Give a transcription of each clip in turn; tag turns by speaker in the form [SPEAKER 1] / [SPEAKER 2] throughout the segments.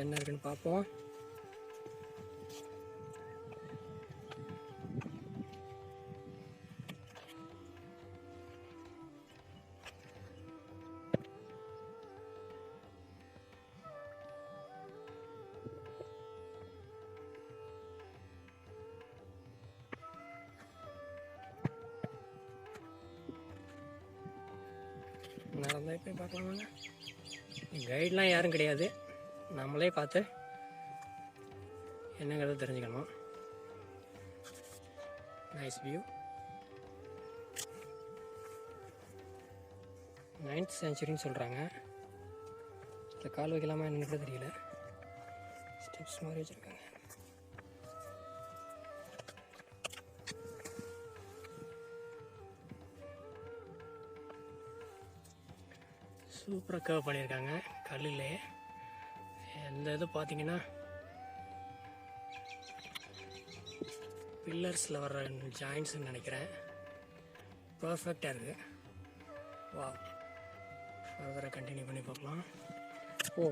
[SPEAKER 1] என்ன இருக்குன்னு பார்ப்போம். நடந்தால் போய் பார்க்கலாமாங்க. கைட்லாம் யாரும் கிடையாது, நம்மளே பார்த்து என்னங்கிறத தெரிஞ்சுக்கணும். Nice view. 9th சென்ச்சுரின்னு சொல்கிறாங்க. இந்த கால் வைக்கலாமா என்னன்னு கூட தெரியல. ஸ்டெப்ஸ் மாதிரி வச்சுருக்காங்க. சூப்பராக கர்வ் பண்ணியிருக்காங்க கல்லிலே. இந்த இது பார்த்தீங்கன்னா பில்லர்ஸில் வர்ற ஜாயின்ட்ஸ்ன்னு நினைக்கிறேன். பர்ஃபெக்டாக இருக்குது. வா, ஃபர்தராக கண்டினியூ பண்ணி பார்க்கலாம். ஓ,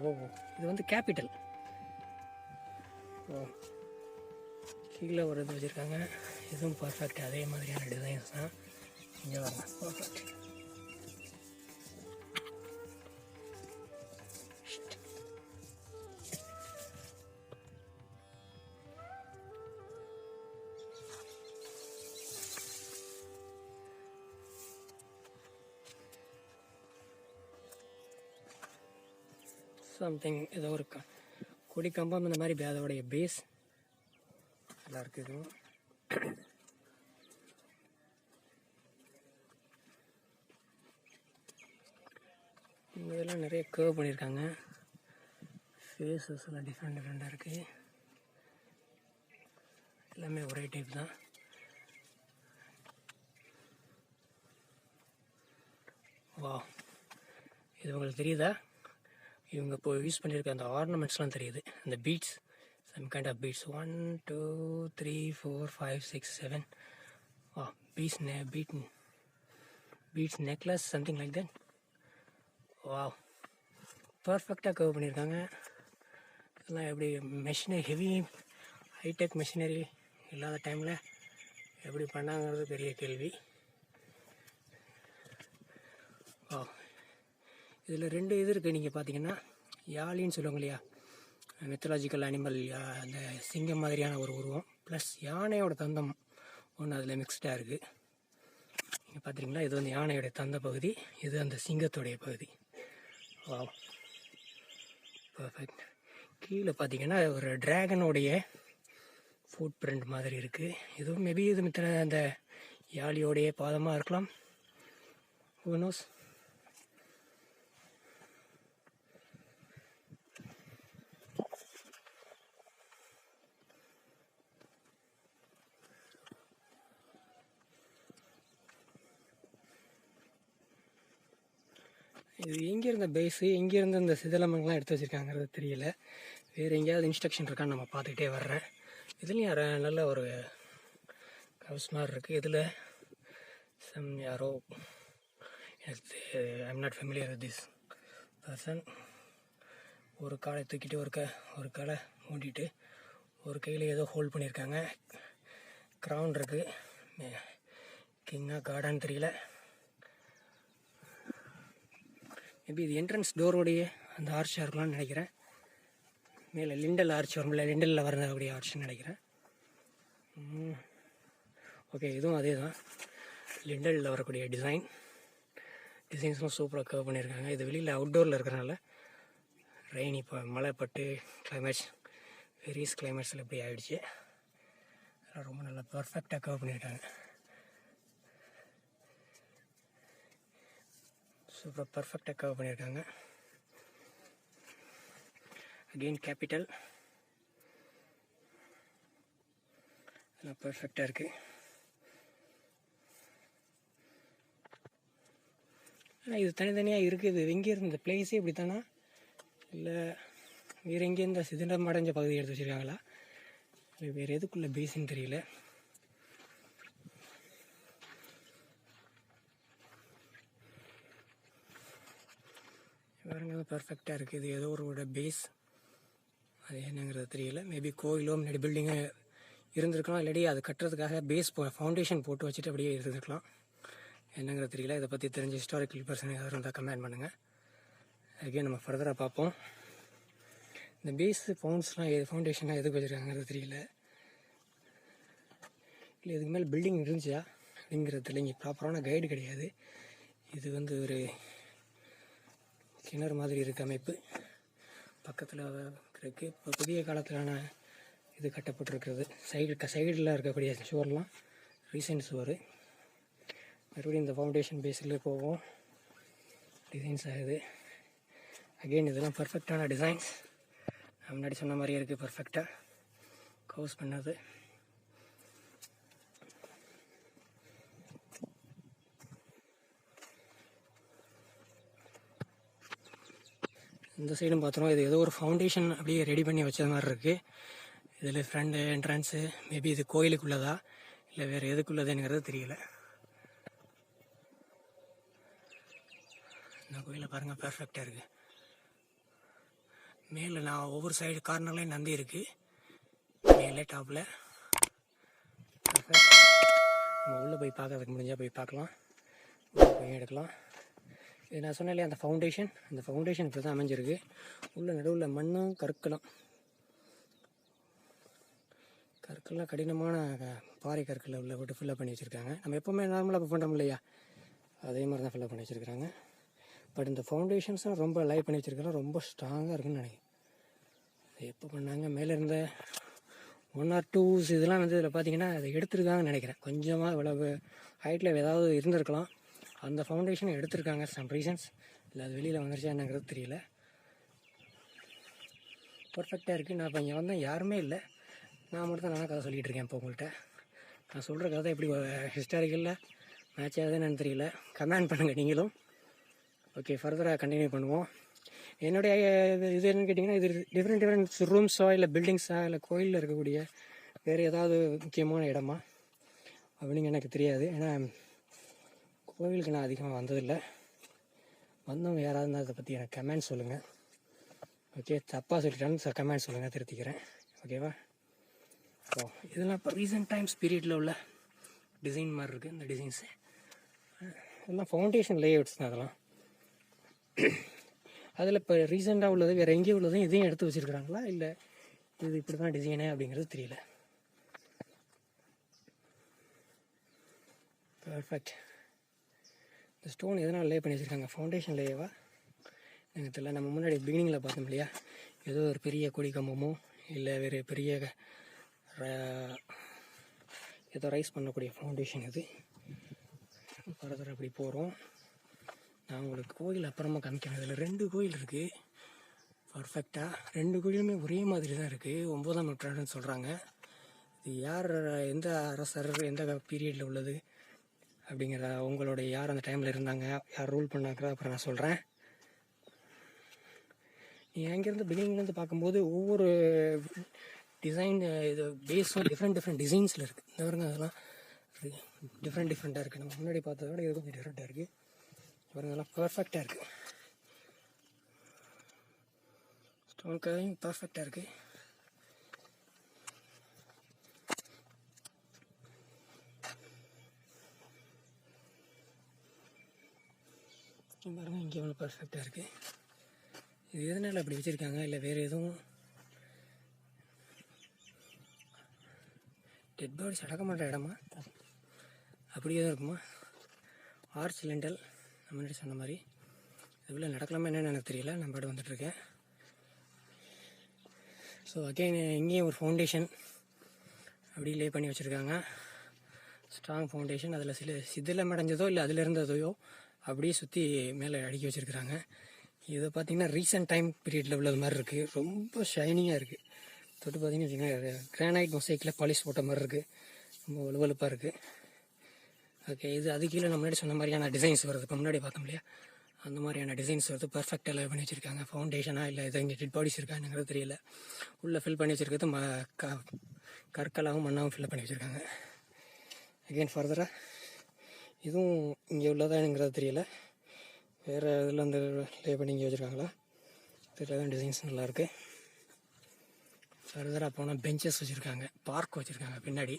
[SPEAKER 1] இது வந்து கேபிட்டல். ஓ, கீழே ஒரு இது வச்சுருக்காங்க. இதுவும் பர்ஃபெக்ட், அதே மாதிரியான டிசைன்ஸ் தான். இங்கே வரலாம். பர்ஃபெக்ட். சம்திங் ஏதோ ஒரு கொடி கம்பம் இந்த மாதிரி அதோடைய பேஸ் நல்லா இருக்குது. இதெல்லாம் நிறைய கர்வ் பண்ணியிருக்காங்க. ஃபேஸஸ் எல்லாம் டிஃப்ரெண்ட்டாக இருக்குது. எல்லாமே ஒரே டைப் தான். வா, இது உங்களுக்கு தெரியுதா? இவங்க இப்போ யூஸ் பண்ணியிருக்க அந்த ஆர்னமெண்ட்ஸ்லாம் தெரியுது. அந்த beads, some kind of beads. 1 2 3 4 5 6 7. வா, beads necklace, something like that. வா, பர்ஃபெக்டாக கர்வ் பண்ணியிருக்காங்க. இதெல்லாம் எப்படி மெஷினரி, ஹெவி ஹைடெக் மெஷினரி இல்லாத டைமில் எப்படி பண்ணாங்கிறது பெரிய கேள்வி. வா, இதில் 2 இது இருக்குது. நீங்கள் பார்த்தீங்கன்னா யாழின்னு சொல்லுவாங்க இல்லையா, மெத்தலாஜிக்கல் அனிமல், அந்த சிங்கம் மாதிரியான ஒரு உருவம், ப்ளஸ் யானையோட தந்தம் ஒன்று அதில் மிக்ஸ்டாக இருக்குது. நீங்கள் பார்த்துருங்களா, இது வந்து யானையோட தந்த பகுதி, இது அந்த சிங்கத்தோடைய பகுதி. வா, பர்ஃபெக்ட். கீழே பார்த்தீங்கன்னா ஒரு ட்ராகனுடைய ஃபுட் பிரிண்ட் மாதிரி இருக்குது. இதுவும் மேபி இது மித்த அந்த யாழியோடைய பாதமாக இருக்கலாம். Who knows. இது எங்கே இருந்த பேஸு, எங்கேருந்து இந்த சிதலமெல்லாம் எடுத்து வச்சுருக்காங்கிறது தெரியல. வேறு எங்கேயாவது இன்ஸ்ட்ரக்ஷன் இருக்கான்னு நம்ம பார்த்துக்கிட்டே வர்றேன். இதுலேயும் நல்ல ஒரு ஹவுஸ் மாதிரி இருக்குது. இதில் யாரோ, எனக்கு I'm not familiar with this person. ஒரு காலை தூக்கிட்டு ஒரு காலை மூடிட்டு ஒரு கையில் ஏதோ ஹோல்ட் பண்ணியிருக்காங்க. க்ரௌன் இருக்குது. கிங்கா கார்டான்னு தெரியல. மேபி இது என்ட்ரன்ஸ் டோரோடைய அந்த ஆர்ச்சாக இருக்கலாம்னு நினைக்கிறேன். மேலே லிண்டல் ஆர்ச் வரும்ல, லிண்டலில் வரக்கூடிய ஆர்ச்னு நினைக்கிறேன். ஓகே, இதுவும் அதே தான், லிண்டலில் வரக்கூடிய டிசைன்ஸ்லாம் சூப்பராக கர்வ் பண்ணியிருக்காங்க. இது வெளியில் அவுட்டோரில் இருக்கிறனால ரெயின் இப்போ மழை பட்டு கிளைமேட்ஸ், வேரியஸ் கிளைமேட்ஸில் இப்படி ஆகிடுச்சு. அதெல்லாம் ரொம்ப நல்லா பர்ஃபெக்டாக கர்வ் பண்ணியிருக்காங்க. சூப்பராக பர்ஃபெக்டாக கர்வ் பண்ணியிருக்காங்க. அகெயின் கேபிட்டல், எல்லாம் பர்ஃபெக்டாக இருக்குது. ஆனால் இது தனித்தனியாக இருக்குது. எங்கே இருந்த இந்த பிளேஸே இப்படி தானா, இல்லை வேறு எங்கே இந்த சிதம்பரம் அடைஞ்ச பகுதி எடுத்து வச்சுருக்காங்களா, இல்லை வேறு எதுக்குள்ள பேஸுன்னு தெரியல. பாருங்க, பர்ஃபெக்டாக இருக்குது. இது ஏதோ ஒரு பேஸ் அது என்னங்கிறது தெரியல. மேபி கோயிலோ முன்னாடி பில்டிங்கு இருந்திருக்கலாம், இல்லாட்டி அது கட்டுறதுக்காக பேஸ் ஃபவுண்டேஷன் போட்டு வச்சுட்டு அப்படியே இருந்திருக்கலாம். என்னங்கிறது தெரியல. இதை பற்றி தெரிஞ்ச ஹிஸ்டாரிக்கல் பர்சன் யாரும் இருந்தால் கமெண்ட் பண்ணுங்கள். அகேன் நம்ம ஃபர்தராக பார்ப்போம். இந்த பேஸ் ஃபவுண்டேஷன்லாம் எதுக்கு வச்சுருக்காங்கிறது தெரியல. இல்லை இதுக்கு மேலே பில்டிங் இருந்துச்சா அப்படிங்கிறதுல இங்கே ப்ராப்பரான கைடு கிடையாது. இது வந்து ஒரு கிணறு மாதிரி இருக்குது அமைப்பு. பக்கத்தில் இருக்குது. இப்போ புதிய காலத்திலான இது கட்டப்பட்டிருக்கிறது. சைடில் இருக்கக்கூடிய சுவர்லாம் ரீசெண்ட் சுவர். மறுபடியும் இந்த ஃபவுண்டேஷன் பேஸில் போவோம். டிசைன்ஸ் ஆகுது. அகெயின் இதெல்லாம் பர்ஃபெக்டான டிசைன்ஸ். நான் முன்னாடி சொன்ன மாதிரியே இருக்குது. பர்ஃபெக்டாக கவுஸ் பண்ணது. இந்த சைடும் பார்த்தோம். இது ஏதோ ஒரு ஃபவுண்டேஷன் அப்படியே ரெடி பண்ணி வச்சது மாதிரி இருக்குது. இதில் ஃப்ரண்ட் என்ட்ரன்ஸு மேபி இது கோயிலுக்குள்ளதா இல்லை வேறு எதுக்குள்ளதுங்கிறது தெரியல. இந்த கோயிலை பாருங்கள், பர்ஃபெக்டாக இருக்குது. மேலே நான் ஒவ்வொரு சைடு கார்னர்லேயும் நந்தி இருக்குது. மேலே டாப்பில் நம்ம உள்ளே போய் பார்க்கறதுக்கு முடிஞ்சால் போய் பார்க்கலாம், போய் எடுக்கலாம். இது நான் சொன்னேன் இல்லையா, அந்த ஃபவுண்டேஷன் இப்படி தான் அமைஞ்சிருக்கு. உள்ள நடுவில் மண்ணும் கற்களும் கடினமான பாறை கற்களை உள்ள போட்டு ஃபில்லப் பண்ணி வச்சுருக்காங்க. நம்ம எப்போவுமே நார்மலாக பண்ணுறோம் இல்லையா, அதே மாதிரி தான் ஃபில்லப் பண்ணி வச்சுருக்காங்க. பட் இந்த ஃபவுண்டேஷன்ஸும் ரொம்ப லைவ் பண்ணி வச்சுருக்காங்க. ரொம்ப ஸ்ட்ராங்காக இருக்குன்னு நினைக்கிறேன். அது எப்போ பண்ணாங்க, மேலே இருந்த 1 or 2 இதெல்லாம் வந்து இதில் பார்த்தீங்கன்னா அதை எடுத்துருக்காங்கன்னு நினைக்கிறேன். கொஞ்சமாக இவ்வளவு ஹைட்டில் ஏதாவது இருந்திருக்கலாம். அந்த ஃபவுண்டேஷனை எடுத்திருக்காங்க சம் ரீசன்ஸ். இல்லை அது வெளியில் வந்துருச்சா என்னங்கிறது தெரியல. பர்ஃபெக்டாக இருக்குது. நான் இப்போ இங்கே வந்தேன், யாருமே இல்லை. நான் மட்டும் தான் கதை சொல்லிகிட்டு இருக்கேன். இப்போ உங்கள்கிட்ட நான் சொல்கிற கதை எப்படி ஹிஸ்டாரிக்கலில் மேட்ச் ஆகுதுன்னு தெரியல. கமெண்ட் பண்ணுங்கள் நீங்களும். ஓகே, ஃபர்தராக கண்டினியூ பண்ணுவோம். என்னுடைய இது என்னென்னு கேட்டிங்கன்னா, இது டிஃப்ரெண்ட் ரூம்ஸோ இல்லை பில்டிங்ஸா இல்லை கோயிலில் இருக்கக்கூடிய வேறு ஏதாவது முக்கியமான இடமா அப்படின்னு எனக்கு தெரியாது. ஏன்னா கோவிலுக்கு நான் அதிகமாக வந்ததில்லை. வந்தவங்க யாராவது இருந்தால் அதை பற்றி எனக்கு கமெண்ட் சொல்லுங்கள். ஓகே, தப்பாக சொல்லிட்டாலும் கமெண்ட் சொல்லுங்கள், திருத்திக்கிறேன். ஓகேவா? ஸோ இதெல்லாம் இப்போ ரீசெண்ட் டைம்ஸ் பீரியடில் உள்ள டிசைன் மாதிரி இருக்குது. இந்த டிசைன்ஸு எல்லாம் ஃபவுண்டேஷன் லேஅவுட்ஸ் தான். அதெல்லாம் அதில் இப்போ ரீசெண்டாக உள்ளது வேறு எங்கேயும் உள்ளதும் இதையும் எடுத்து வச்சுருக்குறாங்களா இல்லை இது இப்படி தான் டிசைனு அப்படிங்கிறது தெரியல. பர்ஃபெக்ட். இந்த ஸ்டோன் எதனால் லே பண்ணி வச்சுருக்காங்க, ஃபவுண்டேஷன் லேவா எனக்கு தெரியல. நம்ம முன்னாடி பிகினிங்கில் பார்த்தோம் இல்லையா, ஏதோ ஒரு பெரிய கொடி கம்பமோ இல்லை வேறு பெரிய ஏதோ ரைஸ் பண்ணக்கூடிய ஃபவுண்டேஷன் இது. ஃபர்தர் அப்படி போகிறோம். நான் உங்களுக்கு கோயில் அப்புறமா காமிக்கிறேன். இதில் 2 கோயில் இருக்குது. பர்ஃபெக்டாக 2 கோயிலுமே ஒரே மாதிரி தான் இருக்குது. 9ஆம் நூற்றாண்டுன்னு சொல்கிறாங்க. இது யார், எந்த அரசர், எந்த பீரியடில் உள்ளது அப்படிங்கிற உங்களுடைய யார் அந்த டைமில் இருந்தாங்க, யார் ரூல் பண்ணாங்க அப்புறம் நான் சொல்கிறேன். நீங்கள் அங்கேருந்து பிகினிங்லேருந்து பார்க்கும்போது ஒவ்வொரு டிசைன் இது பேஸும் டிஃப்ரெண்ட் டிசைன்ஸில் இருக்குது. இந்த பாருங்க, அதெல்லாம் டிஃப்ரெண்ட்டாக இருக்குது. நம்ம முன்னாடி பார்த்ததை விட இது கொஞ்சம் டிஃப்ரெண்ட்டாக இருக்குது. பாருங்க, அதெல்லாம் பர்ஃபெக்டாக இருக்குது. ஸ்டோன் கலரிங் பர்ஃபெக்டாக இருக்குது. பாருங்கள், இங்கே ஒன்று பர்ஃபெக்டாக இருக்குது. இது எதனால் அப்படி வச்சுருக்காங்க, இல்லை வேறு எதுவும் டெட் பாடிஸ் அடக்க மாட்ட இடமா அப்படி எதுவும் இருக்குமா? ஆர்ச் லிண்டல் நம்ம முன்னாடி சொன்ன மாதிரி இதுக்குள்ளே நடக்கலாமா என்னென்னு எனக்கு தெரியல. நான் பாட்டு வந்துட்டுருக்கேன். ஸோ அகெயின் இங்கேயும் ஒரு ஃபவுண்டேஷன் அப்படி லே பண்ணி வச்சுருக்காங்க. Strong foundation. அதில் சிதிலம் அடைஞ்சதோ இல்லை அதில் இருந்ததையோ அப்படியே சுற்றி மேலே அடுக்கி வச்சுருக்குறாங்க. இதை பார்த்திங்கன்னா ரீசெண்ட் டைம் பீரியடில் உள்ளது மாதிரி இருக்குது. ரொம்ப ஷைனிங்காக இருக்குது. தொட்டு பார்த்திங்கன்னு வச்சுக்கோங்க, கிரானைட் மொசைக்கில் பாலிஷ் போட்ட மாதிரி இருக்குது. ரொம்ப வலுவலுப்பாக இருக்குது. ஓகே, இது அது கீழே நம்ம முன்னாடி சொன்ன மாதிரியான டிசைன்ஸ் வருது. இப்போ முன்னாடி பார்த்தோம் இல்லையா, அந்த மாதிரியான டிசைன்ஸ் வருது. பர்ஃபெக்டாக லே பண்ணி வச்சுருக்காங்க. ஃபவுண்டேஷனாக இல்லை இது இங்கே டெட் பாடிஸ் இருக்காங்கிறது தெரியல. உள்ளே ஃபில் பண்ணி வச்சுருக்கிறது கற்களாகவும் மண்ணாகவும் ஃபில் பண்ணி வச்சுருக்காங்க. அகெயின் ஃபர்தராக இதுவும் இங்கே உள்ளதாங்கிறது தெரியல. வேறு இதில் அந்த லே பண்ணி இங்கே வச்சுருக்காங்களா தெரியல. தான் டிசைன்ஸ் நல்லாயிருக்கு. ஃபர்தராக போனால் பெஞ்சஸ் வச்சுருக்காங்க, பார்க் வச்சுருக்காங்க பின்னாடி.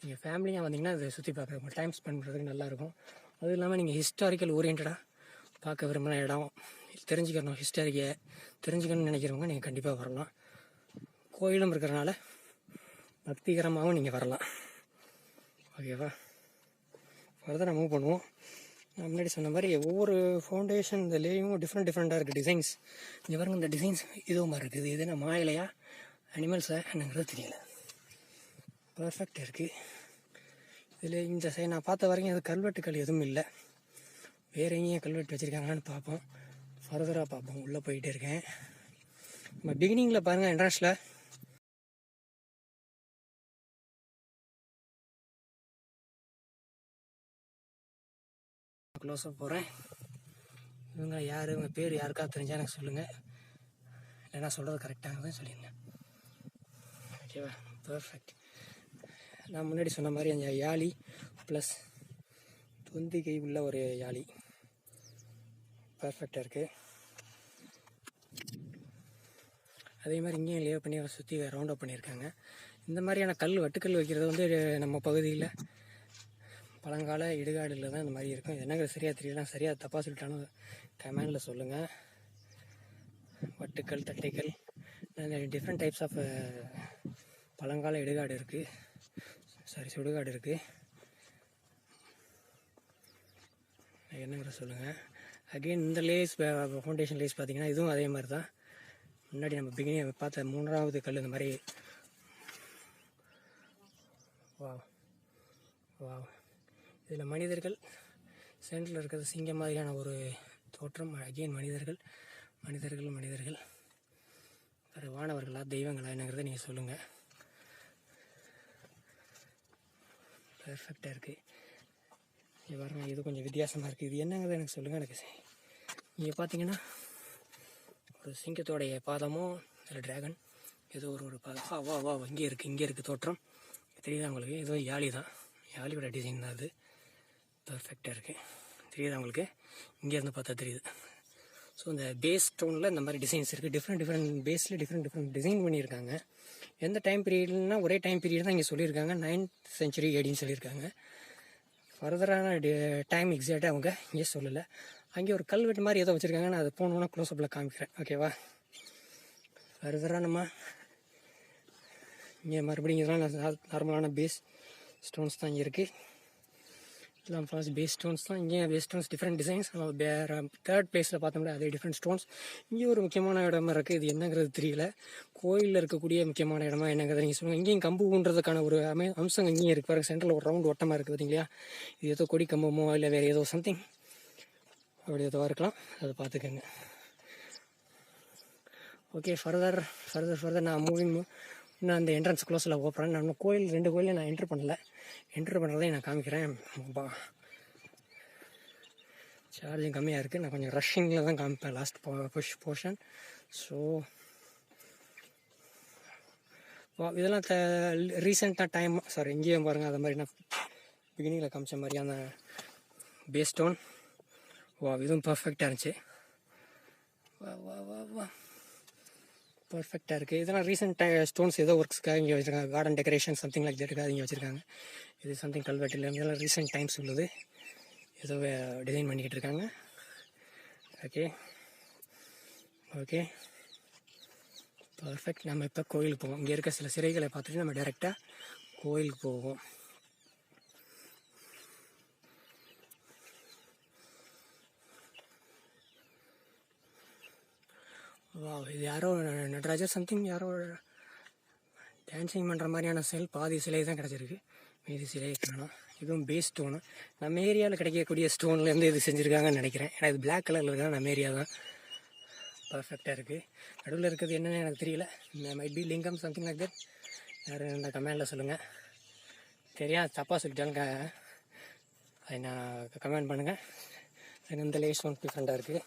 [SPEAKER 1] நீங்கள் ஃபேமிலியாக வந்தீங்கன்னா அதை சுற்றி பார்க்குறப்ப டைம் ஸ்பெண்ட் பண்ணுறதுக்கு நல்லாயிருக்கும். அதுவும் இல்லாமல் நீங்கள் ஹிஸ்டாரிக்கல் ஓரியன்டாக பார்க்க விரும்பின இடம், தெரிஞ்சுக்கணும், ஹிஸ்டாரியை தெரிஞ்சுக்கணும்னு நினைக்கிறவங்க நீங்கள் கண்டிப்பாக வரலாம். கோயிலும் இருக்கிறனால பக்திகரமாகவும் நீங்கள் வரலாம். ஓகேவா? ஃபர்தராக மூவ் பண்ணுவோம். நான் முன்னாடி சொன்ன மாதிரி ஒவ்வொரு ஃபவுண்டேஷன் இந்த லேயும் டிஃப்ரெண்ட்டாக இருக்குது டிசைன்ஸ். இங்கே பாருங்க, இந்த டிசைன்ஸ் இதுவும் மாதிரி இருக்குது. இது என்ன மாயிலையா அனிமல்ஸா என்னங்கிறது தெரியல. பர்ஃபெக்டாக இருக்குது. இதில் இந்த சைடு நான் பார்த்த வரைக்கும் அது கல்வெட்டுக்கள் எதுவும் இல்லை. வேறு எங்கேயும் கல்வெட்டு வச்சுருக்காங்களான்னு பார்ப்போம். ஃபர்தராக பார்ப்போம். உள்ளே போயிட்டே இருக்கேன். நம்ம பிகினிங்கில் பாருங்கள், என்ட்ரன்ஸில் க்ளோஸாக போகிறேன். இவங்க யார், இவங்க பேர் யாருக்கா தெரிஞ்சால் எனக்கு சொல்லுங்கள். இல்லைன்னா சொல்கிறது கரெக்டாக சொல்லிடுங்க. ஓகேவா? பர்ஃபெக்ட். நான் முன்னாடி சொன்ன மாதிரி அந்த யாழி ப்ளஸ் தொந்திகை உள்ள ஒரு யாழி பர்ஃபெக்டாக இருக்குது. அதே மாதிரி இங்கேயும் லே பண்ணி சுற்றி ரவுண்ட் அப் பண்ணியிருக்காங்க. இந்த மாதிரியான வெட்டுக்கல் வைக்கிறது வந்து நம்ம பகுதியில் பழங்கால இடுகாடில் தான் இந்த மாதிரி இருக்கும். இது என்னங்கிற சரியாக தெரியல, சரியாக தப்பாக சொல்லிட்டாலும் கமெண்டில் சொல்லுங்கள். வட்டுக்கல், தட்டைக்கல், டிஃப்ரெண்ட் டைப்ஸ் ஆஃப் பழங்கால இடுகாடு இருக்குது, சுடுகாடு இருக்குது. என்னங்கிற சொல்லுங்கள். அகெயின் இந்த லேஸ் ஃபவுண்டேஷன் லேஸ் பார்த்தீங்கன்னா இதுவும் அதே மாதிரி தான். முன்னாடி நம்ம பிகினிங் பார்த்த 3வது கல் இந்த மாதிரி. வா இதில் மனிதர்கள் சென்டரில் இருக்கிறது சிங்கம் மாதிரியான ஒரு தோற்றம். அகெயின் மனிதர்கள் வேறு வானவர்களா தெய்வங்களா என்னங்கிறத நீங்கள் சொல்லுங்கள். பர்ஃபெக்டாக இருக்குது. இது பாருங்க, இது கொஞ்சம் வித்தியாசமாக இருக்குது. இது என்னங்கிறத எனக்கு சொல்லுங்கள். எனக்கு நீங்கள் பார்த்தீங்கன்னா ஒரு சிங்கத்தோடைய பாதமும் இல்லை ட்ராகன் ஏதோ ஒரு பாதம் இங்கே இருக்குது தோற்றம். தெரியுதா உங்களுக்கு? ஏதோ யாழி தான், யாழியோட டிசைன் தான் அது. பர்ஃபெக்டாக இருக்குது. தெரியுதா உங்களுக்கு? இங்கேருந்து பார்த்தா தெரியுது. ஸோ இந்த பேஸ் ஸ்டோனில் இந்த மாதிரி டிசைன்ஸ் இருக்குது. டிஃப்ரெண்ட் பேஸில் டிஃப்ரெண்ட் டிசைன் பண்ணியிருக்காங்க. எந்த டைம் பீரியட்னா ஒரே டைம் பீரியட் தான் இங்கே சொல்லியிருக்காங்க. 9th century ADன்னு சொல்லியிருக்காங்க. ஃபர்தரான டைம் எக்ஸாக்டாக அவங்க இங்கே சொல்லலை. அங்கே ஒரு கல்வெட்டு மாதிரி ஏதோ வச்சுருக்காங்க. நான் அதை போனோன்னா க்ளோஸ்அப்பில் காமிக்கிறேன். ஓகேவா? ஃபர்தராக நம்ம இங்கே மறுபடியும் இதெல்லாம் நார்மலான பேஸ் ஸ்டோன்ஸ் தான் இங்கே இருக்குது. இதெல்லாம் ஃபர்ஸ்ட் பேஸ் ஸ்டோன்ஸ் தான். இங்கே பேஸ் ஸ்டோன்ஸ் டிஃப்ரெண்ட் டிசைன்ஸ். நம்ம வேறு 3rd பிளேஸில் பார்த்தோம்னா அதே டிஃப்ரெண்ட் ஸ்டோன்ஸ். இங்கே ஒரு முக்கியமான இடமா இருக்குது. இது என்னங்கிறது தெரியல. கோயிலில் இருக்கக்கூடிய முக்கியமான இடமா என்னங்கிறத நீங்கள் சொல்லுங்கள். இங்கேயும் கம்பு ஊன்றதுக்கான ஒரு அம்சம் இங்கேயும் இருக்குது. பாருங்கள், சென்டரில் ஒரு ரவுண்ட் வட்டமாக இருக்குது பார்த்தீங்களா? இது ஏதோ கொடி கம்பமோ இல்லை வேறு ஏதோ சம்திங் அப்படி எதுவாக இருக்கலாம். அதை பார்த்துக்கோங்க. ஓகே, ஃபர்தர் நான் இன்னும் அந்த என்ட்ரன்ஸ் க்ளோஸில் ஓப்பறேன். நான் 2 கோயிலையும் நான் என்ட்ரு பண்ணுறதையும் நான் காமிக்கிறேன். சார்ஜிங் கம்மியாக இருக்குது. நான் கொஞ்சம் ரஷ்ஷிங்கில் தான் காமிப்பேன் லாஸ்ட் போர்ஷன். ஸோ இதெல்லாம் ரீசெண்டாக இங்கேயும் பாருங்கள். அது மாதிரி நான் பிகினிங்கில் காமிச்ச மாதிரியான பேஸ் ஸ்டோன். இதுவும் பர்ஃபெக்டாக இருந்துச்சு. பர்ஃபெக்டாக இருக்குது. இதெல்லாம் ரீசெண்ட் ஸ்டோன்ஸ் ஏதோ ஒர்க்ஸ்க்காக இங்கே வச்சுருக்காங்க. கார்டன் டெக்கரேஷன் சம்திங் லைக் தட்டுக்காக இங்கே வச்சுருக்காங்க. இது சம்திங் கல்வெட்டு இல்லை, இதெல்லாம் ரீசெண்ட் டைம்ஸ் உள்ளது. ஏதோ டிசைன் பண்ணிக்கிட்டு இருக்காங்க. Okay perfect. நம்ம இப்போ கோயிலுக்கு போவோம். இங்கே இருக்க சில சிலைகளை பார்த்துட்டு நம்ம டைரெக்டாக கோயிலுக்கு போவோம். இது யாரோ நடராஜர் சம்திங் யாரோ டான்ஸிங் பண்ணுற மாதிரியான பாதி சிலை தான் கிடச்சிருக்கு. மீதி சிலை காணோம். இதுவும் பேஸ் ஸ்டோனு. நம்ம ஏரியாவில் கிடைக்கக்கூடிய ஸ்டோன்லேருந்து இது செஞ்சுருக்காங்கன்னு நினைக்கிறேன். ஏன்னா இது பிளாக் கலரில் இருக்கா, நம்ம ஏரியா தான். பர்ஃபெக்டாக இருக்குது. நடுவில் இருக்கிறது என்னென்னு எனக்கு தெரியல. மைட் பி லிங்கம் சம்திங் லைக் தட். யாரும் இந்த கமெண்டில் சொல்லுங்கள். தப்பாக சொல்லிட்டாங்க, அதை நான் கமெண்ட் பண்ணுங்கள். இந்த லேஸ் ஸ்டோன் டிஃப்ரெண்ட்டாக இருக்குது.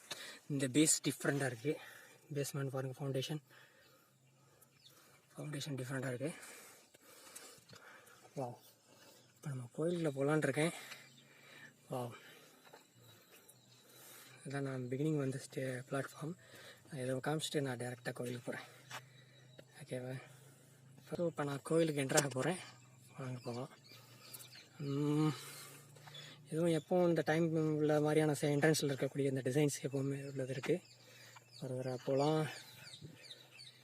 [SPEAKER 1] இந்த பேஸ் டிஃப்ரெண்ட்டாக இருக்குது. பேஸ்மெண்ட் பாருங்கள், ஃபவுண்டேஷன் டிஃப்ரெண்ட்டாக இருக்குது. இப்போ நம்ம கோயிலில் போகலான் இருக்கேன். இதான் நான் பிகினிங் பிளாட்ஃபார்ம். இதை காமிச்சிட்டு நான் டேரெக்டாக கோயிலுக்கு போகிறேன். ஓகேவா? ஸோ இப்போ நான் கோயிலுக்கு என்ட்ராக போகிறேன், வாங்க போகலாம். இதுவும் எப்போவும் இந்த டைம் உள்ள மாதிரியான என்ட்ரன்ஸில் இருக்கக்கூடிய இந்த டிசைன்ஸ் எப்போவுமே உள்ளது இருக்குது. ஒரு தடவை போகலாம்.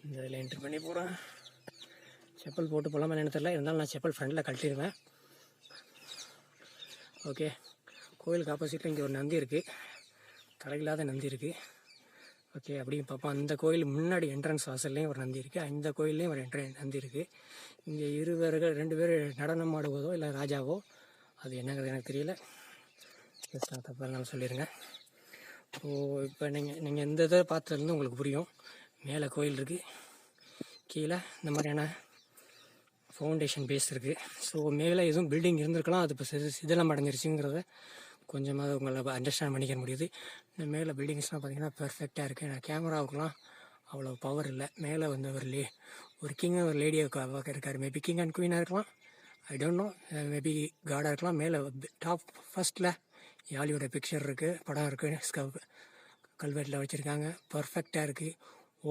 [SPEAKER 1] இந்த இதில் என்ட்ரி பண்ணி போகிறேன். செப்பல் போட்டு போகலாமா என்னன்னு தெரியல, இருந்தாலும் நான் செப்பல் ஃப்ரெண்டில் கழட்டிடுவேன். ஓகே, கோயிலுக்கு ஆப்போசிட்டில் இங்கே ஒரு நந்தி இருக்குது, தலையில்லாத நந்தி இருக்குது. ஓகே, அப்படின்னு பார்ப்போம். அந்த கோயில் முன்னாடி என்ட்ரன்ஸ் வாசல்லையும் ஒரு நந்தி இருக்குது, அந்த கோயில்லையும் ஒரு நந்தி இருக்குது. இங்கே 2 பேர் நடனம் ஆடுவதோ இல்லை ராஜாவோ, அது என்னங்கிறது எனக்கு தெரியல, ஜஸ்ட் நான் தப்பாக இருந்தாலும் சொல்லிடுங்க. ஸோ இப்போ நீங்கள் எந்த இதை பார்த்ததுலேருந்து உங்களுக்கு புரியும். மேலே கோயில் இருக்குது, கீழே இந்த மாதிரியான ஃபவுண்டேஷன் பேஸ் இருக்குது. ஸோ மேலே எதுவும் பில்டிங் இருந்திருக்கலாம், அது இப்போ சிதிலம் அடைஞ்சிருச்சுங்கிறத கொஞ்சமாக உங்களை அண்டர்ஸ்டாண்ட் பண்ணிக்க முடியுது. இந்த மேலே பில்டிங்ஸ்லாம் பார்த்திங்கன்னா பெர்ஃபெக்டாக இருக்குது. நான் கேமராவுக்குலாம் அவ்வளோ பவர் இல்லை. மேலே வந்து ஒரு கிங் ஒரு லேடியை இருக்கார். மேபி கிங் அண்ட் குவீனாக இருக்கலாம், ஐ டோன்ட் நோ, மேபி காடாக இருக்கலாம். மேலே டாப் ஃபஸ்ட்டில் யாழியோட பிக்சர் இருக்குது, படம் இருக்குது, கல்வெட்டில் வச்சுருக்காங்க. பர்ஃபெக்டாக இருக்குது.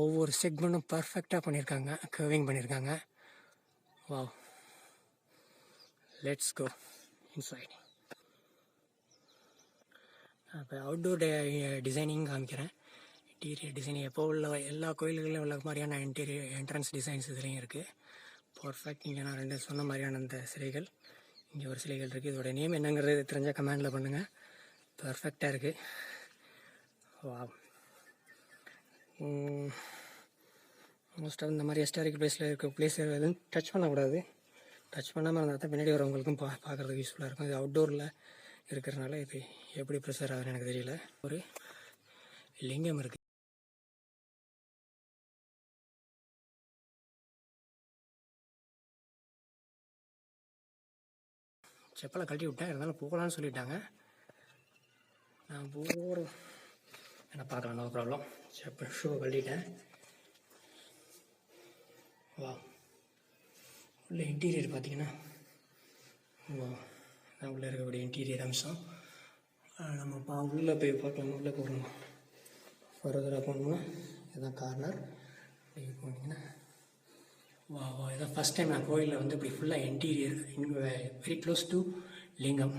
[SPEAKER 1] ஒவ்வொரு செக்மெண்ட்டும் பர்ஃபெக்டாக பண்ணியிருக்காங்க, கர்விங் பண்ணியிருக்காங்க. Wow, let's go inside. இப்போ அவுட்டோர் டிசைனிங் காமிக்கிறேன். இன்டீரியர் டிசைனிங் எப்போ உள்ள எல்லா கோயில்களிலும் உள்ள மாதிரியான என்ட்ரன்ஸ் டிசைன்ஸ் இதுலேயும் இருக்குது. பர்ஃபெக்ட். இங்கே நான் 2 சொன்ன மாதிரியான அந்த சிலைகள், இங்கே ஒரு சிலைகள் இருக்குது. இதோட நேம் என்னங்கிறது தெரிஞ்சால் கமெண்டில் பண்ணுங்கள். பர்ஃபெக்டாக இருக்குது. வா, மோஸ்ட்டாக இந்த மாதிரி ஹிஸ்டாரிக் பிளேஸில் இருக்க பிளேஸ் எதுவும் டச் பண்ணக்கூடாது. டச் பண்ணாமல் இருந்தால் தான் பின்னாடி வரவங்களுக்கும் பார்க்குறதுக்கு யூஸ்ஃபுல்லாக இருக்கும். இது அவுட்டோரில் இருக்கிறதுனால இது எப்படி ப்ரிசர்வ் ஆகுதுன்னு எனக்கு தெரியல. ஒரு லிங்கம் இருக்குது. செப்பலை கழட்டி விட்டேன், இருந்தாலும் போகலான்னு சொல்லிட்டாங்க. நான் போகிறோம், என்ன பார்க்கலாம், நோ ப்ராப்ளம். செப்பல் ஷூ கழட்டிட்டேன். வா, உள்ள இன்டீரியர் பார்த்தீங்கன்னா, வா, நான் உள்ளே இருக்கக்கூடிய இன்டீரியர் அம்சம். நம்ம உள்ளே போய் பார்க்கலாம். உள்ளே போகணும், ஃபர்தராக போகணும்னா இதுதான் கார்னர். இப்படி போனீங்கன்னா வா வா, இதான் ஃபஸ்ட் டைம் நான் கோயிலில் வந்து இப்படி ஃபுல்லாக இன்டீரியர், வெரி க்ளோஸ் டு லிங்கம்.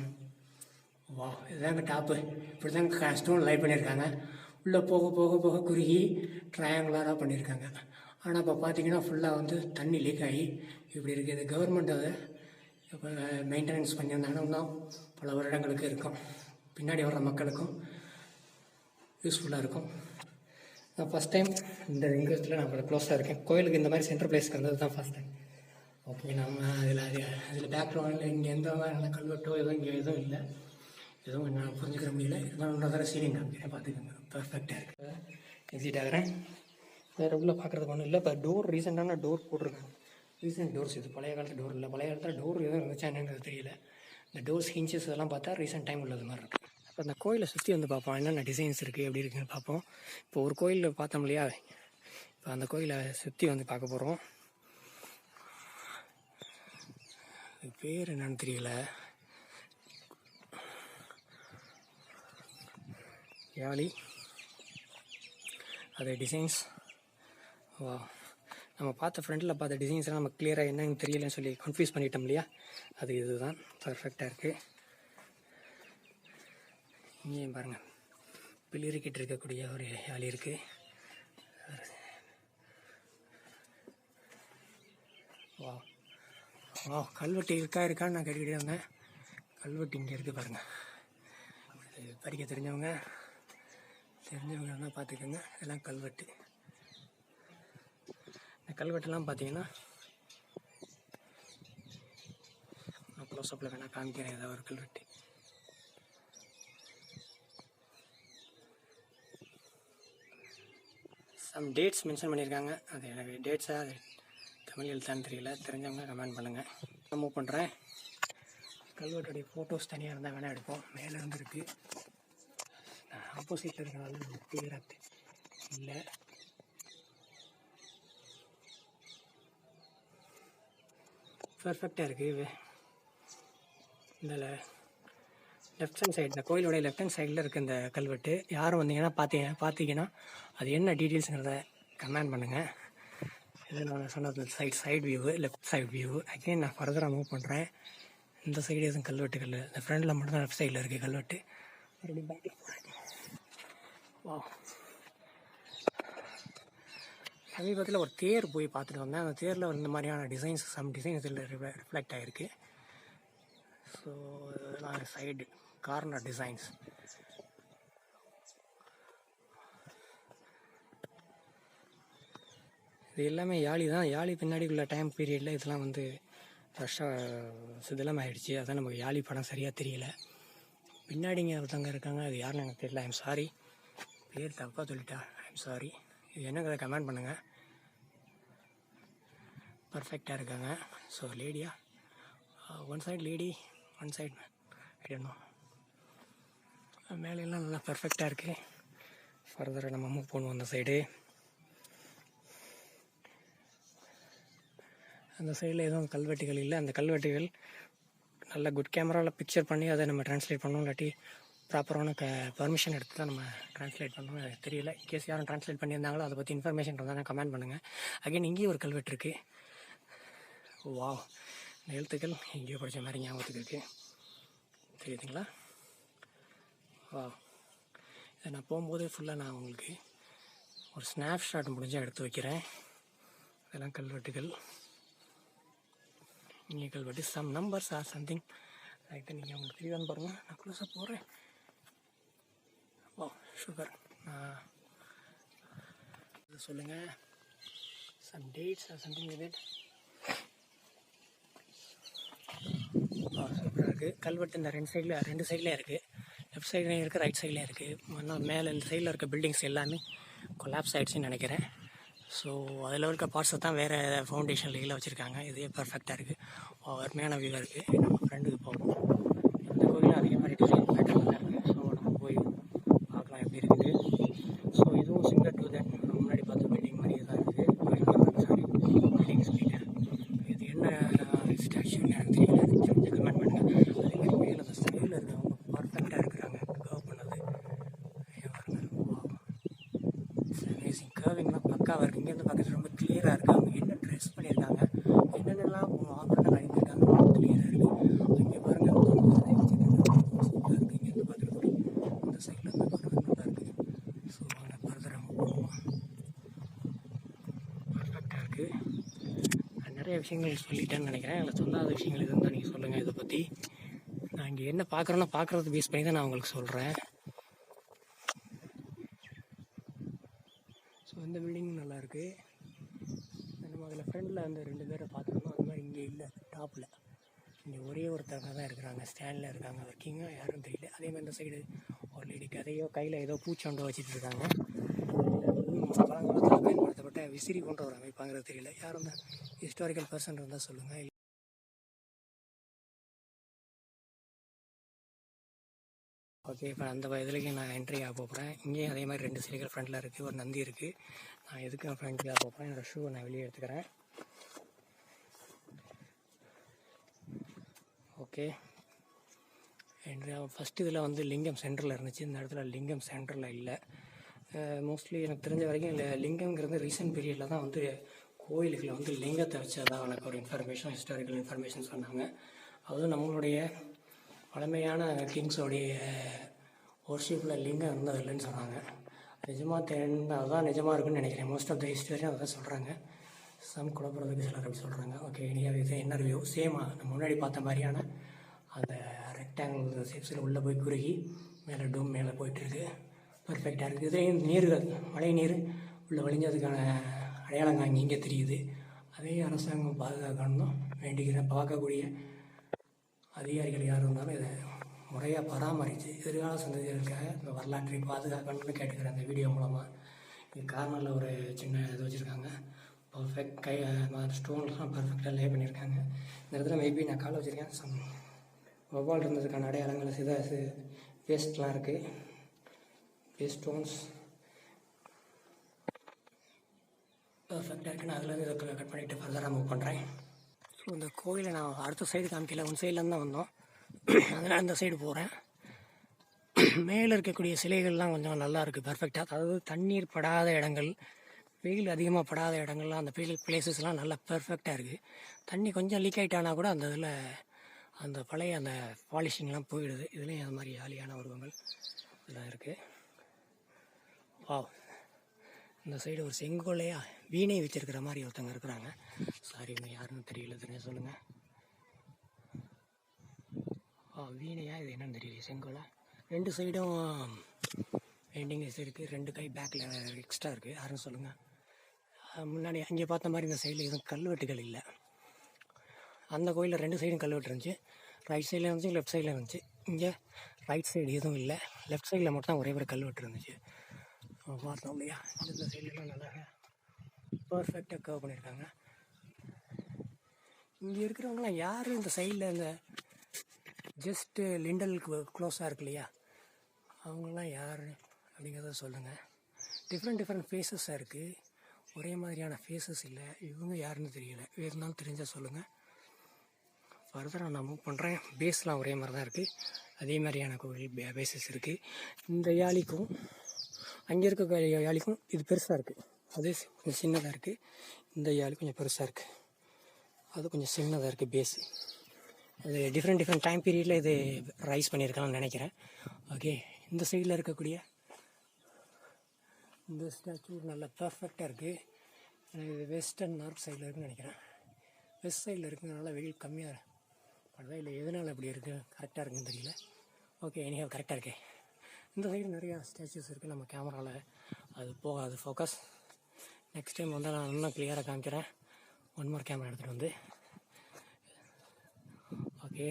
[SPEAKER 1] வா, இதுதாங்க டாப்பு. இப்படி தாங்க ஸ்டோன் லைட் பண்ணியிருக்காங்க. உள்ளே போக போக போக குறுகி ட்ரையாங்குலராக பண்ணியிருக்காங்க. ஆனால் இப்போ பார்த்தீங்கன்னா ஃபுல்லாக வந்து தண்ணி லீக் ஆகி இப்படி இருக்குது. கவர்மெண்ட் அதை இப்போ மெயின்டெனன்ஸ் பண்ணியிருந்தாங்கன்னா இன்னும் பல வருடங்களுக்கு இருக்கும், பின்னாடி வர்ற மக்களுக்கும் யூஸ்ஃபுல்லாக இருக்கும். நான் ஃபஸ்ட் டைம் இந்த லிங்கத்தில் நான் க்ளோஸாக இருக்கேன். கோயிலுக்கு இந்த மாதிரி சென்ட்ரல் பிளேஸ்க்கு வந்தது தான் ஃபஸ்ட் டைம். ஓகே, நம்ம அதில் பேக்ரவுண்டில் இங்கே எந்த நல்ல கல்வெட்டோ எதுவும் இங்கே எதுவும் இல்லை, எதுவும் என்னால் புரிஞ்சுக்கிற முடியல. இருந்தாலும் இன்னொரு சீலிங் காமிக்கிறேன், பார்த்துக்கோங்க. பர்ஃபெக்டாக இருக்குது. எக்ஸிட் ஆகிறேன். வேறு உள்ள பார்க்குறதுக்கு ஒன்றும் இல்லை. இப்போ டோர் ரீசெண்டான டோர் போட்டிருக்காங்க. ரீசெண்ட் டோர்ஸ் இது, பழைய காலத்து டோர் இல்லை. பழைய காலத்தில் டோர் எதுவும் இருந்துச்சா என்னங்கிறது தெரியல. இந்த டோர்ஸ் ஹின்ச்சஸ் இதெல்லாம் பார்த்தா ரீசெண்ட் டைம் உள்ளது மாதிரி இருக்குது. இப்போ அந்த கோயிலை சுற்றி வந்து பார்ப்போம், என்னென்ன டிசைன்ஸ் இருக்குது, எப்படி இருக்குன்னு பார்ப்போம். இப்போ ஒரு கோயிலில் பார்த்தோம் இல்லையா, இப்போ அந்த கோயிலை சுற்றி வந்து பார்க்க போகிறோம். அது பேர் என்னன்னு தெரியல, யாழி, அது டிசைன்ஸ். வா, நம்ம பார்த்த ஃப்ரண்டில் பார்த்த டிசைன்ஸ்லாம் நம்ம கிளியராக என்னன்னு தெரியலன்னு சொல்லி கன்ஃபியூஸ் பண்ணிட்டோம் இல்லையா, அது இதுதான். பர்ஃபெக்டாக இருக்குது. இங்கேயும் பாருங்கள், பிளிரிக்கிட்டு இருக்கக்கூடிய ஒரு யாழி இருக்குது. வா வா, கல்வெட்டு இருக்கான்னு நான் கேட்டுக்கிட்டே இருந்தேன். கல்வெட்டு இங்கே இருக்குது பாருங்கள். படிக்க தெரிஞ்சவங்க தான் பார்த்துக்கோங்க. இதெல்லாம் கல்வெட்டு. இந்த கல்வெட்டுலாம் பார்த்தீங்கன்னா நான் க்ளோஸ்அப்பில் வேணால் காமிக்கிறேன். ஏதாவது ஒரு கல்வெட்டு சம் டேட்ஸ் மென்ஷன் பண்ணியிருக்காங்க. அது எனக்கு டேட்ஸாக அது தமிழ் எழுத்தான்னு தெரியல, தெரிஞ்சவங்க கமெண்ட் பண்ணுங்கள். நான் மூவ் பண்ணுறேன். கல்வெட்டுடைய ஃபோட்டோஸ் தனியாக இருந்தால் வேணால் எடுப்போம். மேலே இருந்துருக்கு, ஆப்போசிட்டில் இருக்கிறனால கிளியராக இல்லை. பர்ஃபெக்டாக இருக்குது. இந்த லெஃப்ட் ஹேண்ட் சைடு, இந்த கோயிலோடைய லெஃப்ட் ஹேண்ட் சைடில் இருக்க இந்த கல்வெட்டு யாரும் வந்தீங்கன்னா பார்த்தீங்கன்னா அது என்ன டீட்டெயில்ஸுங்கிறத கமெண்ட் பண்ணுங்கள். இது நான் சொன்னது side view, left side view. Again நான் ஃபர்தராக மூவ் பண்ணுறேன். இந்த சைடு எதுவும் கல்வெட்டுகள், இந்த ஃப்ரண்டில் மட்டும் தான் லெஃப்ட் சைடில் இருக்குது கல்வெட்டு. மறுபடியும் பேக்கில் போகிறேன். வா, சமீபத்தில் ஒரு தேர் போய் பார்த்துட்டு வந்தேன். அந்த தேரில் இந்த மாதிரியான டிசைன்ஸ், சம் டிசைன்ஸ் இதில் ரிஃப்ளெக்ட் ஆகிருக்கு. ஸோ இதெல்லாம் சைடு கார்னர் டிசைன்ஸ். இது எல்லாமே யாழி தான். யாழி பின்னாடி உள்ள டைம் பீரியடில் இதெல்லாம் வந்து ரஷ்ஷாக சிதிலம் ஆகிடுச்சு. அதான் நமக்கு யாழி படம் சரியாக தெரியல. பின்னாடிங்க ஒருத்தவங்க இருக்காங்க, அது யாருன்னு எனக்கு தெரியல. ஐம் சாரி, பேர் தப்பாக சொல்லிட்டா. I'm sorry. இது என்னங்கிறத கமெண்ட் பண்ணுங்கள். பர்ஃபெக்டாக இருக்காங்க. ஸோ லேடியா, one side lady, one side I don't know. மேலெல்லாம் நல்லா பர்ஃபெக்டாக இருக்குது. ஃபர்தராக நம்ம மூவ் பண்ணுவோம் அந்த சைடு. அந்த சைடில் எதுவும் கல்வெட்டுகள் இல்லை. அந்த கல்வெட்டுகள் நல்ல குட் கேமராவில் பிக்சர் பண்ணி அதை நம்ம ட்ரான்ஸ்லேட் பண்ணணும். இல்லாட்டி ப்ராப்பரான பர்மிஷன் எடுத்து தான் நம்ம ட்ரான்ஸ்லேட் பண்ணணும். எனக்கு தெரியல. இன்கேஸ் யாரும் ட்ரான்ஸ்லேட் பண்ணியிருந்தாங்களோ அதை பற்றி இன்ஃபர்மேஷன் இருந்தால் கமெண்ட் பண்ணுங்கள். அகைன் இங்கேயும் ஒரு கல்வெட்டு இருக்குது. வா, இந்த எழுத்துக்கள் எங்கேயோ படித்த மாதிரி ஞாபகத்துக்கு இருக்குது. தெரியுதுங்களா? வா, இதை நான் போகும்போது ஃபுல்லாக நான் உங்களுக்கு ஒரு ஸ்னாப் ஷாட் முடிஞ்சால் எடுத்து வைக்கிறேன். இதெல்லாம் கல்வெட்டுகள். இங்கே கல்வெட்டு, some numbers or something like தான். நீங்கள் உங்களுக்கு தெரியாதுன்னு பாருங்கள். நான் க்ளோஸாக போகிறேன். ஓ சுகர், நான் சொல்லுங்கள். Some dates or something with it. சூப்பராக இருக்குது. கல்வெட்டு இந்த ரெண்டு சைட்லேயும் இருக்குது. லெஃப்ட் சைட்லேயும் இருக்குது, ரைட் சைட்லேயும் இருக்குது. மேலே இந்த சைடில் இருக்க பில்டிங்ஸ் எல்லாமே கொலாப்ஸ் ஆகிடுச்சின்னு நினைக்கிறேன். ஸோ அதில் இருக்க பார்ட்ஸை தான் வேறு ஃபவுண்டேஷன் லீகில் வச்சுருக்காங்க. இதே பர்ஃபெக்டாக இருக்குது. அருமையான வியூவாக இருக்குது. நம்ம ஃப்ரெண்டுக்கு போகும். இந்த கோயிலும் அதே மாதிரி டிசைன் பேட்டர்னில் தான் இருக்குது. ஸோ நம்ம போய் பார்க்கலாம் எப்படி இருக்குது. ஸோ இதுவும் சிங்கர் டு தட் நம்ம முன்னாடி பார்த்த பில்டிங் மாதிரியே தான் இருக்குது. சாரி, பில்டிங் சொல்லிட்டேன். இது என்ன ஸ்டாச்சுன்னு எனக்கு தெரியல. கமெண்ட் பண்ணுங்கள். அதே மாதிரி மேலே அந்த ஸ்டைலில் இருக்கவங்க பர்ஃபெக்டாக இருக்கிறாங்க. கர்வ் பண்ணது கர்விங்லாம் பக்காவாக இருக்குது. இங்கேருந்து பார்க்குறது ரொம்ப கிளியராக இருக்குது. அவங்க என்ன ட்ரெஸ் பண்ணியிருக்காங்க, என்னென்னலாம் ஆபரணங்கள் அணிந்திருக்காங்க, ரொம்ப கிளியராக இருக்குது. இங்கே பாருங்கள், சூப்பராக இருக்குது. இங்கேருந்து பார்க்குறது இந்த சைடில் இருந்து பார்க்குறது நல்லா இருக்குது. ஸோ அங்கே ஃபர்தராக போவோம். பர்ஃபெக்டாக இருக்குது. நான் நிறைய விஷயங்கள் சொல்லிட்டேன்னு நினைக்கிறேன். அதில் சொல்லாத விஷயங்கள் எதுவும் தான் நீங்கள் சொல்லுங்கள். இதை பற்றி நான் இங்கே என்ன பார்க்குறேன்னா பார்க்குறது பேஸ் பண்ணி தான் நான் உங்களுக்கு சொல்கிறேன். ஸோ இந்த பில்டிங்கும் நல்லாயிருக்கு. நம்ம அதில் ஃப்ரெண்டில் அந்த 2 பேரை பார்த்துருந்தோம். அந்த மாதிரி இங்கே இல்லை. டாப்பில் இங்கே ஒரே ஒருத்தவங்க தான் இருக்கிறாங்க. ஸ்டாண்டில் இருக்காங்க. ஒர்க்கிங்காக யாரும் தெரியல. அதே மாதிரி இந்த சைடு ஒரு லேடி கதையோ கையில் ஏதோ பூச்சொண்டோ வச்சுட்டு இருக்காங்க. பழங்காலத்தில் பயன்படுத்தப்பட்ட விசிறி போன்ற ஒரு அமைப்பாங்கிறது தெரியல. யாரும் தான் ஹிஸ்டாரிக்கல் பர்சன் இருந்தால் சொல்லுங்கள். ஓகே, இப்போ அந்த இதுலேயே நான் என்ட்ரி ஆக போகிறேன். இங்கேயும் அதே மாதிரி 2 சிலைகள் ஃப்ரண்டில் இருக்குது. ஒரு நந்தி இருக்குது. நான் எதுக்கு நான் ஃப்ரண்ட்லி ஆக போகிறேன். என்னோடய ஷூவை நான் வெளியே எடுத்துக்கிறேன். ஓகே, என்ட்ரி ஆகும். ஃபஸ்ட்டு இதில் வந்து லிங்கம் சென்டரில் இருந்துச்சு. இந்த இடத்துல லிங்கம் சென்டரில் இல்லை. மோஸ்ட்லி எனக்கு தெரிஞ்ச வரைக்கும் இல்லை. லிங்கம்ங்கிறது ரீசெண்ட் பீரியடில் தான் வந்து கோயிலுக்குள்ள வந்து லிங்கத்தை வச்சு தான் எனக்கு ஒரு இன்ஃபர்மேஷன், ஹிஸ்டாரிக்கல் இன்ஃபர்மேஷன் சொன்னாங்க. அதுவும் நம்மளுடைய பழமையான கிங்ஸோடைய ஒர்ஷிப்பில் லிங்கம் இருந்தது இல்லைன்னு சொன்னாங்க. நிஜமாக அதுதான் நிஜமாக இருக்குன்னு நினைக்கிறேன். மோஸ்ட் ஆஃப் த ஹிஸ்டரியும் அதை தான் சொல்கிறாங்க. சம் குழப்பறதுக்கு சிலர் அப்படி சொல்கிறாங்க. ஓகே, இனியாவது இது என்ன ரிவ்யூ சேமாக நம்ம முன்னாடி பார்த்த மாதிரியான அந்த ரெக்டாங்கிள் ஷேப்ஸில் உள்ளே போய் குறுகி மேலே டூம் மேலே போயிட்டுருக்கு. பர்ஃபெக்டாக இருக்குது. இதுலேயும் நீர்கள், மழை நீர் உள்ளே வழிஞ்சதுக்கான அடையாளங்கள் இங்கே தெரியுது. அதே அரசாங்கம் பாதுகாக்கணும் வேண்டிக்கிறேன். பார்க்கக்கூடிய அதிகாரிகள் யார் இருந்தாலும் இதை முறையாக பராமரித்து எதிர்கால சந்ததிகளுக்காக இந்த வரலாற்றை பாதுகாக்கணும்னு கேட்டுக்கிறேன் இந்த வீடியோ மூலமாக. இது கார்னரில் ஒரு சின்ன இது வச்சுருக்காங்க. பர்ஃபெக்ட் ஸ்டோன்ஸ்லாம் பர்ஃபெக்டாக லே பண்ணியிருக்காங்க. இந்த இடத்துல மேபி நான் காலை வச்சுருக்கேன். சம் வவ்வால் இருந்ததுக்கான அடையாளங்கள் வேஸ்ட்லாம் இருக்குது. வேஸ்ட் ஸ்டோன்ஸ் பர்ஃபெக்டாக இருக்குது. நான் அதில் இதை கட் பண்ணிவிட்டு ஃபர்தராக மூவ் பண்ணுறேன். ஸோ இந்த கோயிலை நான் அடுத்த சைடு காமிக்கல, ஒன் சைட்லேருந்து தான் வந்தோம். அதனால் அந்த சைடு போகிறேன். மேலே இருக்கக்கூடிய சிலைகள்லாம் கொஞ்சம் நல்லா இருக்குது, பர்ஃபெக்டாக. அதாவது தண்ணீர் படாத இடங்கள், வெயில் அதிகமாக படாத இடங்கள்லாம் அந்த பிளேசஸ்லாம் நல்லா பெர்ஃபெக்டாக இருக்குது. தண்ணி கொஞ்சம் லீக் ஆகிட்டானா கூட அந்த இதில் அந்த பழைய அந்த பாலிஷிங்லாம் போயிடுது. இதுலேயும் அது மாதிரி ஜாலியான உருவங்கள் இதெல்லாம் இருக்குது. வாவ், இந்த சைடு ஒரு செங்கோலையா வீணை வச்சிருக்கிற மாதிரி ஒருத்தவங்க இருக்கிறாங்க. சாரி, இன்னும் யாருன்னு தெரியல, தெரியும் சொல்லுங்கள். வீணையா இது என்னன்னு தெரியல. செங்கோலா 2 சைடும் பெயிண்டிங்ஸ் இருக்குது. 2 கை பேக்கில் எக்ஸ்ட்ரா இருக்குது. யாருன்னு சொல்லுங்கள். முன்னாடி அங்கே பார்த்த மாதிரி இந்த சைடில் எதுவும் கல்வெட்டுகள் இல்லை. அந்த கோயிலில் 2 சைடும் கல்வெட்டு இருந்துச்சு. ரைட் சைடில் இருந்துச்சு, லெஃப்ட் சைடில் இருந்துச்சு. இங்கே ரைட் சைடு எதுவும் இல்லை, லெஃப்ட் சைடில் மட்டும் தான் ஒரே ஒரு கல்வெட்டு இருந்துச்சு. பார்த்தோம் இல்லையா, இந்த சைட்லாம் நல்லா பர்ஃபெக்டாக கவர் பண்ணியிருக்காங்க. இங்கே இருக்கிறவங்களாம் யார் இந்த சைடில் இந்த ஜஸ்ட்டு லிண்டலுக்கு க்ளோஸாக இருக்கு இல்லையா, அவங்களாம் யார் அப்படிங்கிறத சொல்லுங்கள். டிஃப்ரெண்ட் ஃபேஸஸாக இருக்குது, ஒரே மாதிரியான ஃபேஸஸ் இல்லை. இவங்க யாருன்னு தெரியல, இருந்தாலும் தெரிஞ்சால் சொல்லுங்கள். ஃபர்தராக நான் மூவ் பண்ணுறேன். பேஸ்லாம் ஒரே மாதிரி தான் இருக்குது, அதே மாதிரியான கோவில் பேஸஸ் இருக்குது. இந்த யாழிக்கும் அங்கே இருக்க யாழிக்கும் இது பெருசாக இருக்குது, அது கொஞ்சம் சின்னதாக இருக்குது. இந்த யாழி கொஞ்சம் பெருசாக இருக்குது, அது கொஞ்சம் சின்னதாக இருக்குது பேஸு. அது டிஃப்ரெண்ட் டைம் பீரியடில் இது ரைஸ் பண்ணியிருக்கலாம்னு நினைக்கிறேன். ஓகே, இந்த சைடில் இருக்கக்கூடிய இந்த ஸ்டாச்சு நல்லா பர்ஃபெக்டாக இருக்குது. இது வெஸ்ட் அண்ட் நார்த் சைடில் இருக்குதுன்னு நினைக்கிறேன். வெஸ்ட் சைடில் இருக்கிறதுனால வெயில் கம்மியாக படுதா இல்லை எதனால் அப்படி இருக்குது, கரெக்டாக இருக்குதுன்னு தெரியல. ஓகே, எனிஹவ் கரெக்டாக இருக்கே. இந்த சைடு நிறையா ஸ்டாச்சுஸ் இருக்குது. நம்ம கேமராவில் அது போகாது ஃபோக்கஸ். நெக்ஸ்ட் டைம் வந்து நான் இன்னும் கிளியராக காமிக்கிறேன். 1 மோர் கேமரா எடுத்துகிட்டு வந்து. ஓகே,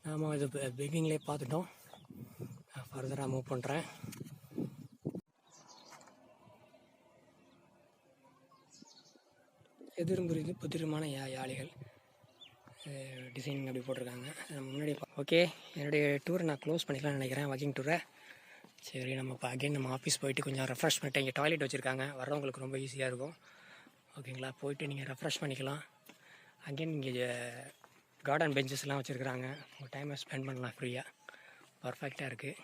[SPEAKER 1] நாம் இது பிகினிங்லேயே பார்த்துட்டோம். நான் ஃபர்தராக மூவ் பண்ணுறேன். எதிர்புரிந்து புதிரமான யாழிகள் டிசைனிங் அப்படி போட்டிருக்காங்க முன்னாடி. ஓகே, என்னுடைய டூரை நான் க்ளோஸ் பண்ணிக்கலாம்னு நினைக்கிறேன், வாக்கிங் டூரை. சரி, நம்ம இப்போ அகைன் நம்ம ஆஃபீஸ் போயிட்டு கொஞ்சம் ரெஃப்ரெஷ் பண்ணிட்டு, இங்கே டாய்லெட் வச்சுருக்காங்க, வர்றவங்களுக்கு ரொம்ப ஈஸியாக இருக்கும். ஓகேங்களா, போயிட்டு நீங்கள் ரெஃப்ரெஷ் பண்ணிக்கலாம். அகைன் இங்கே கார்டன் பெஞ்சஸ்லாம் வச்சுருக்குறாங்க, உங்கள் டைமை ஸ்பெண்ட் பண்ணலாம் ஃப்ரீயாக. பர்ஃபெக்டாக இருக்குது.